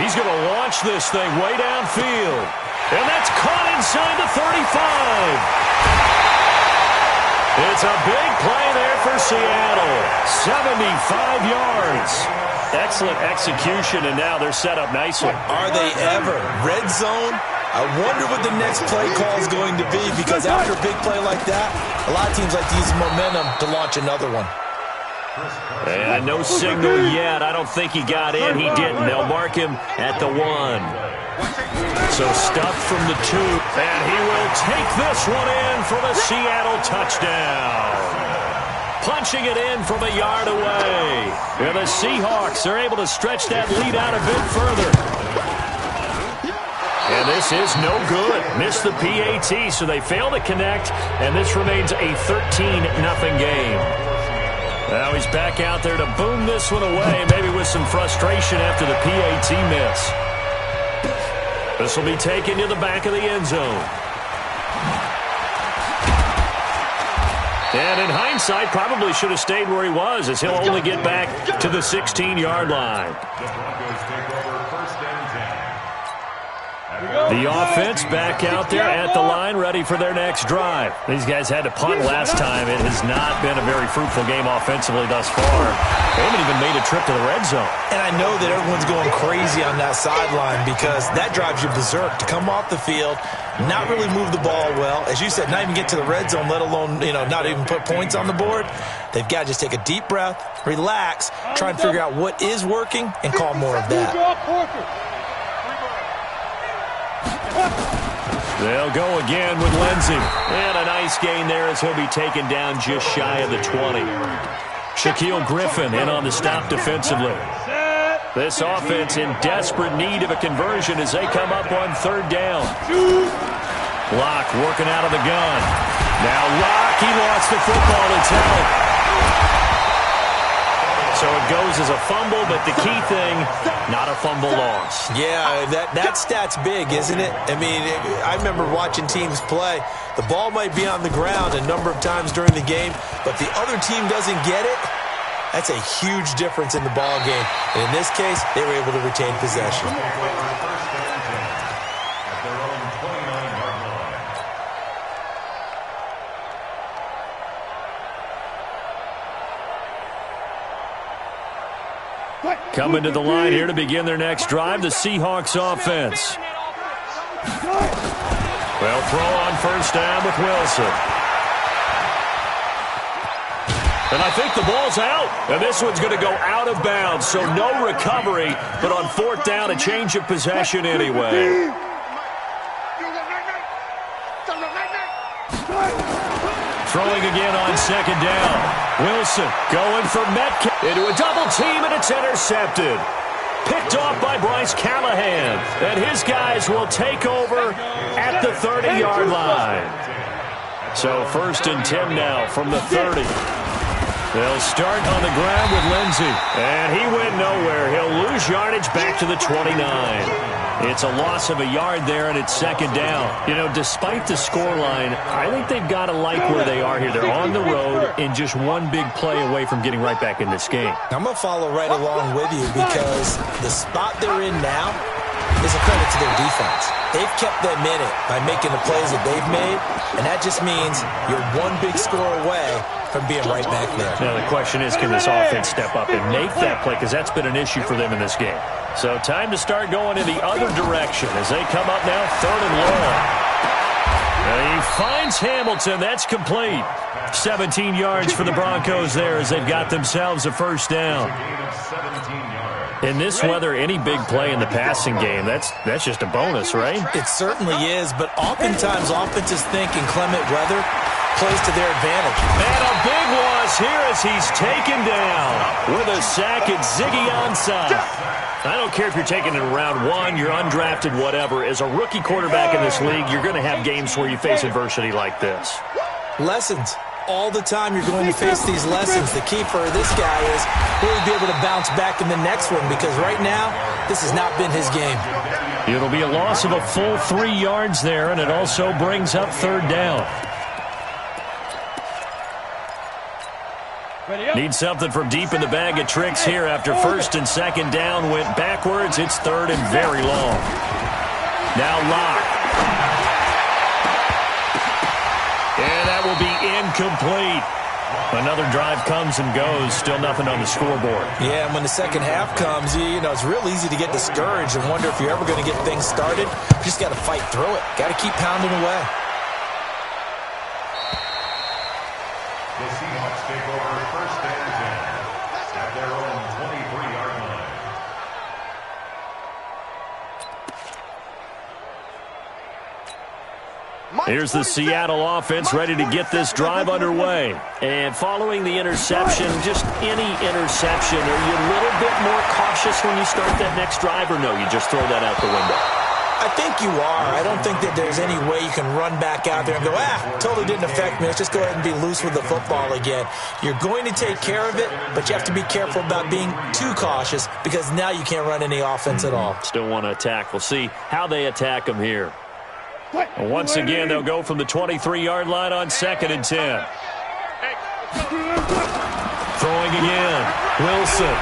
He's going to launch this thing way downfield. And that's caught inside the 35. It's a big play there for Seattle. 75 yards. Excellent execution, and now they're set up nicely. Are they ever? Red zone? I wonder what the next play call is going to be, because after a big play like that, a lot of teams like to use momentum to launch another one. And no signal yet. I don't think he got in. He didn't. They'll mark him at the 1. So stuffed from the 2. And he will take this one in for the Seattle touchdown. Punching it in from a yard away. And the Seahawks are able to stretch that lead out a bit further. And this is no good. Missed the PAT, so they fail to connect. And this remains a 13-0 game. Now he's back out there to boom this one away, maybe with some frustration after the PAT miss. This will be taken to the back of the end zone. And in hindsight, probably should have stayed where he was, as he'll only get back to the 16-yard line. The offense back out there at the line, ready for their next drive. These guys had to punt last time. It has not been a very fruitful game offensively thus far. They haven't even made a trip to the red zone. And I know that everyone's going crazy on that sideline, because that drives you berserk to come off the field, not really move the ball well. As you said, not even get to the red zone, let alone, not even put points on the board. They've got to just take a deep breath, relax, try and figure out what is working, and call more of that. They'll go again with Lindsey. And a nice gain there as he'll be taken down just shy of the 20. Shaquille Griffin in on the stop defensively. This offense in desperate need of a conversion as they come up on 3rd down. Locke working out of the gun. Now Locke, he lost the football. It's held. So it goes as a fumble, but the key thing, not a fumble loss. Yeah, that stat's big, isn't it? I mean, I remember watching teams play. The ball might be on the ground a number of times during the game, but the other team doesn't get it. That's a huge difference in the ball game. And in this case, they were able to retain possession. Coming to the line here to begin their next drive, the Seahawks offense. Well, throw on 1st down with Wilson. And I think the ball's out. And this one's going to go out of bounds, so no recovery, but on 4th down, a change of possession anyway. Throwing again on 2nd down. Wilson going for Metcalf into a double team, and it's intercepted. Picked off by Bryce Callahan. And his guys will take over at the 30-yard line. So 1st and 10 now from the 30. They'll start on the ground with Lindsey. And he went nowhere. He'll lose yardage back to the 29. It's a loss of a yard there, and it's 2nd down. Despite the scoreline, I think they've got to like where they are here. They're on the road and just one big play away from getting right back in this game. I'm going to follow right along with you, because the spot they're in now is a credit to their defense. They've kept them in it by making the plays that they've made, and that just means you're one big score away from being right back there. Now the question is, can this offense step up and make that play? Because that's been an issue for them in this game. So time to start going in the other direction as they come up now 3rd and long. And he finds Hamilton. That's complete. 17 yards for the Broncos there as they've got themselves a 1st down. In this weather, any big play in the passing game, that's just a bonus, right? It certainly is, but oftentimes offenses think inclement weather plays to their advantage. And a big loss here as he's taken down with a sack at Ziggy Ansah. I don't care if you're taking it in round 1, you're undrafted, whatever. As a rookie quarterback in this league, you're going to have games where you face adversity like this. Lessons. All the time you're going to face these lessons. The key for this guy is will he be able to bounce back in the next one, because right now, this has not been his game. It'll be a loss of a full 3 yards there, and it also brings up 3rd down. Need something from deep in the bag of tricks here after first and second down went backwards. It's third and very long. Now Locke. And that will be incomplete. Another drive comes and goes. Still nothing on the scoreboard. Yeah, and when the second half comes, you know, it's real easy to get discouraged and wonder if you're ever going to get things started. You just got to fight through it. Got to keep pounding away. The Seahawks take over first and 10 at their own 23-yard line. Here's the Seattle offense ready to get this drive underway. And following the interception, just any interception, are you a little bit more cautious when you start that next drive, or no, you just throw that out the window? I think you are. I don't think that there's any way you can run back out there and go, totally didn't affect me. Let's just go ahead and be loose with the football again. You're going to take care of it, but you have to be careful about being too cautious because now you can't run any offense at all. Still want to attack. We'll see how they attack them here. Once again, they'll go from the 23-yard line on second and 10. Throwing again. Wilson.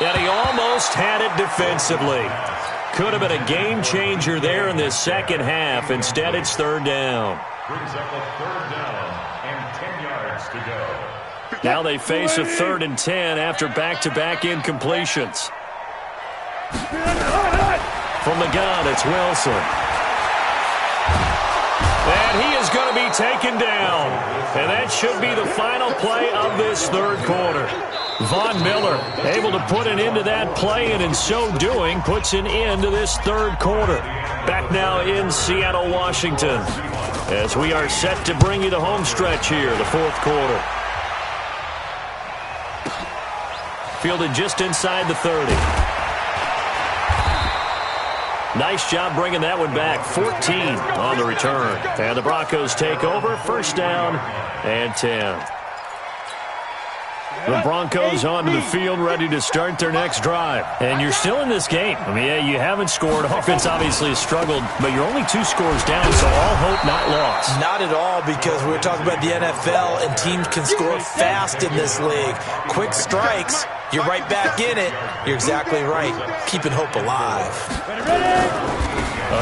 And he almost had it defensively. Could have been a game changer there in this second half. Instead, it's third down. Brings up a third down and 10 yards to go. Now they face a third and 10 after back-to-back incompletions. From the gun, it's Wilson. And he is going to be taken down. And that should be the final play of this third quarter. Von Miller able to put an end to that play, and in so doing, puts an end to this third quarter. Back now in Seattle, Washington, as we are set to bring you the home stretch here, the fourth quarter. Fielded just inside the 30. Nice job bringing that one back. 14 on the return. And the Broncos take over. First down and 10. The Broncos onto the field, ready to start their next drive. And you're still in this game. I mean, yeah, you haven't scored. Offense obviously has struggled, but you're only 2 scores down, so all hope not lost. Not at all, because we're talking about the NFL, and teams can score fast in this league. Quick strikes, you're right back in it. You're exactly right. Keeping hope alive.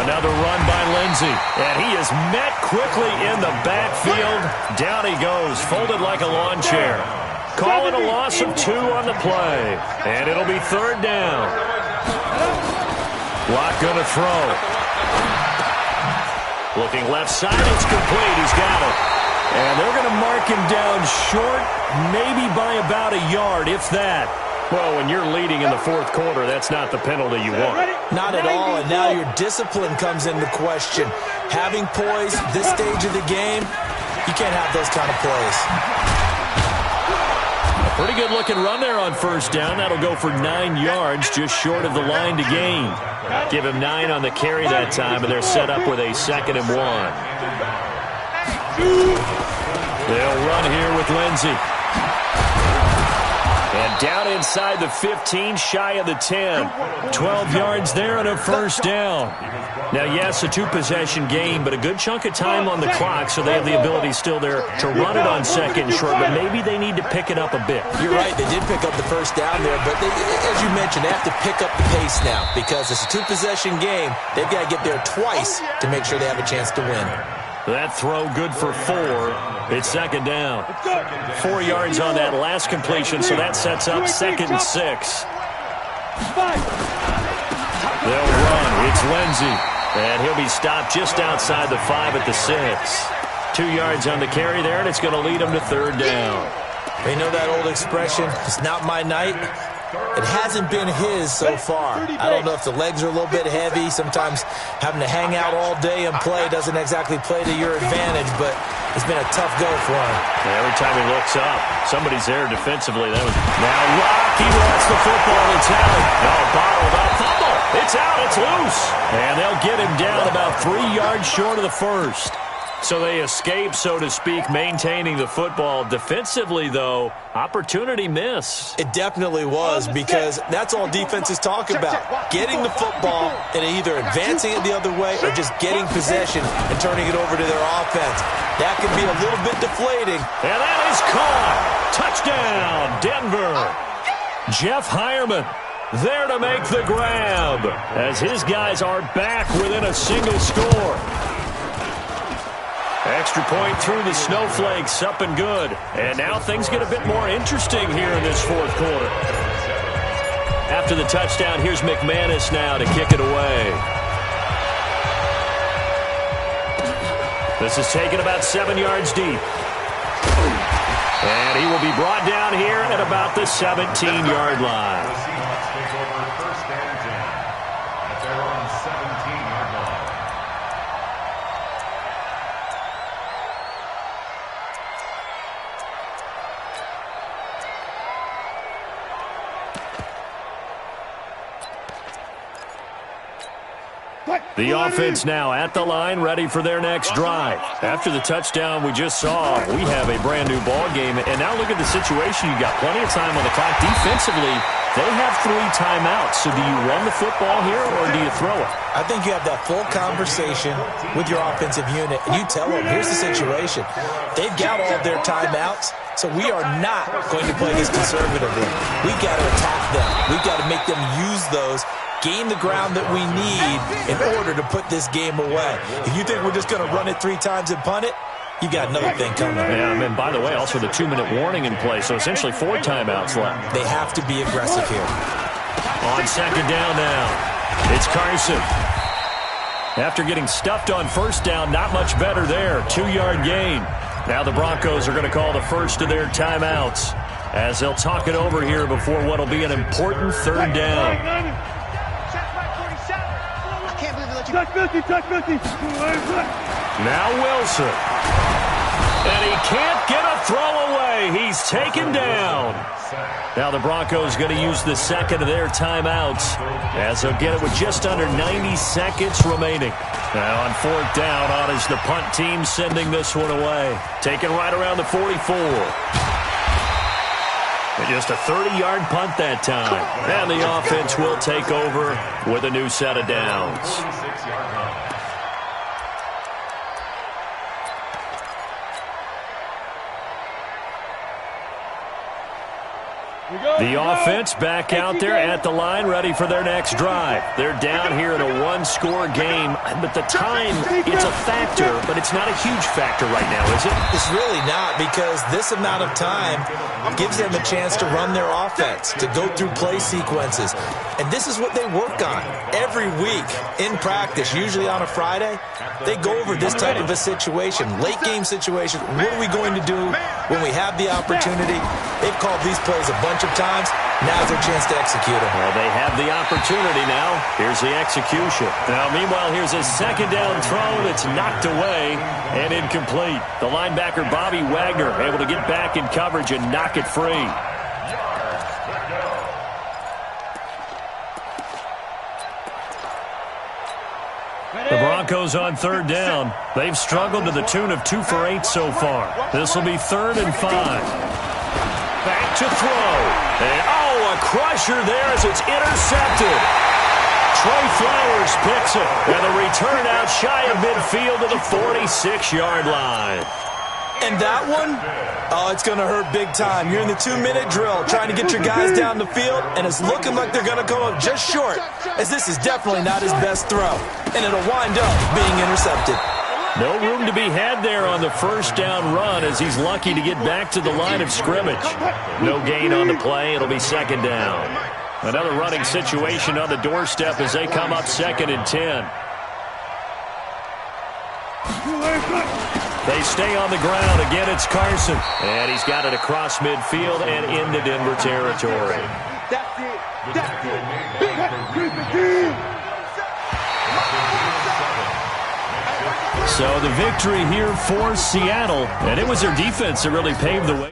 Another run by Lindsey, and he is met quickly in the backfield. Down he goes, folded like a lawn chair. Calling a loss of 2 on the play. And it'll be third down. Locke going to throw. Looking left side, it's complete. He's got it. And they're going to mark him down short, maybe by about a yard, if that. Well, when you're leading in the fourth quarter, that's not the penalty you want. Not at all, and now your discipline comes into question. Having poise this stage of the game, you can't have those kind of plays. Pretty good looking run there on first down. That'll go for 9 yards, just short of the line to gain. Give him 9 on the carry that time, and they're set up with a 2nd and 1. They'll run here with Lindsey. And down inside the 15, shy of the 10. 12 yards there and a first down. Now, yes, a 2-possession game, but a good chunk of time on the clock, so they have the ability still there to run it on second and short, but maybe they need to pick it up a bit. You're right, they did pick up the first down there, but they, as you mentioned, they have to pick up the pace now because it's a 2-possession game. They've got to get there twice to make sure they have a chance to win. That throw good for 4. It's second down. 4 yards on that last completion, so that sets up 2nd and 6. They'll run. It's Lindsey. And he'll be stopped just outside the 5 at the 6. 2 yards on the carry there, and it's going to lead him to third down. They know that old expression, it's not my night. It hasn't been his so far. I don't know if the legs are a little bit heavy. Sometimes having to hang out all day and play doesn't exactly play to your advantage, but it's been a tough go for him. Yeah, every time he looks up, somebody's there defensively. Now Locke, he wants the football. It's out. No, bottled up. Fumble. It's out. It's loose. And they'll get him down about 3 yards short of the first. So they escape, so to speak, maintaining the football. Defensively, though, opportunity miss. It definitely was, because that's all defenses talk about. Getting the football and either advancing it the other way or just getting possession and turning it over to their offense. That can be a little bit deflating. And that is caught. Touchdown, Denver. Jeff Hireman there to make the grab as his guys are back within a single score. Extra point through the snowflakes, up and good. And now things get a bit more interesting here in this fourth quarter. After the touchdown, here's McManus now to kick it away. This is taken about 7 yards deep. And he will be brought down here at about the 17-yard line. The Seahawks take over first and 10 at their own 17-yard line. The offense now at the line, ready for their next drive. After the touchdown we just saw, we have a brand-new ball game. And now look at the situation. You've got plenty of time on the clock. Defensively, they have 3 timeouts. So do you run the football here or do you throw it? I think you have that full conversation with your offensive unit, and you tell them, here's the situation. They've got all of their timeouts, so we are not going to play this conservatively. We've got to attack them. We've got to make them use those, gain the ground that we need in order to put this game away. If you think we're just going to run it 3 times and punt it, you got another thing coming. Yeah, and by the way, also the 2-minute warning in place, so essentially 4 timeouts left. They have to be aggressive here. On second down now, it's Carson. After getting stuffed on first down, not much better there. 2-yard gain. Now the Broncos are going to call the first of their timeouts as they'll talk it over here before what will be an important third down. Now Wilson. And he can't get a throw away. He's taken down. Now the Broncos going to use the second of their timeouts as they'll get it with just under 90 seconds remaining. Now on fourth down, on is the punt team sending this one away. Taken right around the 44. And just a 30-yard punt that time. And the offense will take over with a new set of downs. 46-yard line. The offense back out there at the line, ready for their next drive. They're down here in a 1-score game, but the time, it's a factor, but it's not a huge factor right now, is it? It's really not, because this amount of time gives them a chance to run their offense, to go through play sequences. And this is what they work on every week in practice, usually on a Friday. They go over this type of a situation, late-game situation. What are we going to do when we have the opportunity? They've called these plays a bunch of times. Now's their chance to execute them. Well, they have the opportunity now. Here's the execution. Now, meanwhile, here's a second down throw that's knocked away and incomplete. The linebacker, Bobby Wagner, able to get back in coverage and knock it free. The Broncos on third down. They've struggled to the tune of 2 for 8 so far. This will be 3rd and 5. Back to throw. And, a crusher there as it's intercepted. Trey Flowers picks it. And the return out shy of midfield to the 46-yard line. And that one, it's going to hurt big time. You're in the 2-minute drill trying to get your guys down the field, and it's looking like they're going to come up just short, as this is definitely not his best throw. And it'll wind up being intercepted. No room to be had there on the first down run as he's lucky to get back to the line of scrimmage. No gain on the play. It'll be second down. Another running situation on the doorstep as they come up 2nd and 10. They stay on the ground. Again, it's Carson. And he's got it across midfield and into Denver territory. That's it. Big. So the victory here for Seattle, and it was their defense that really paved the way.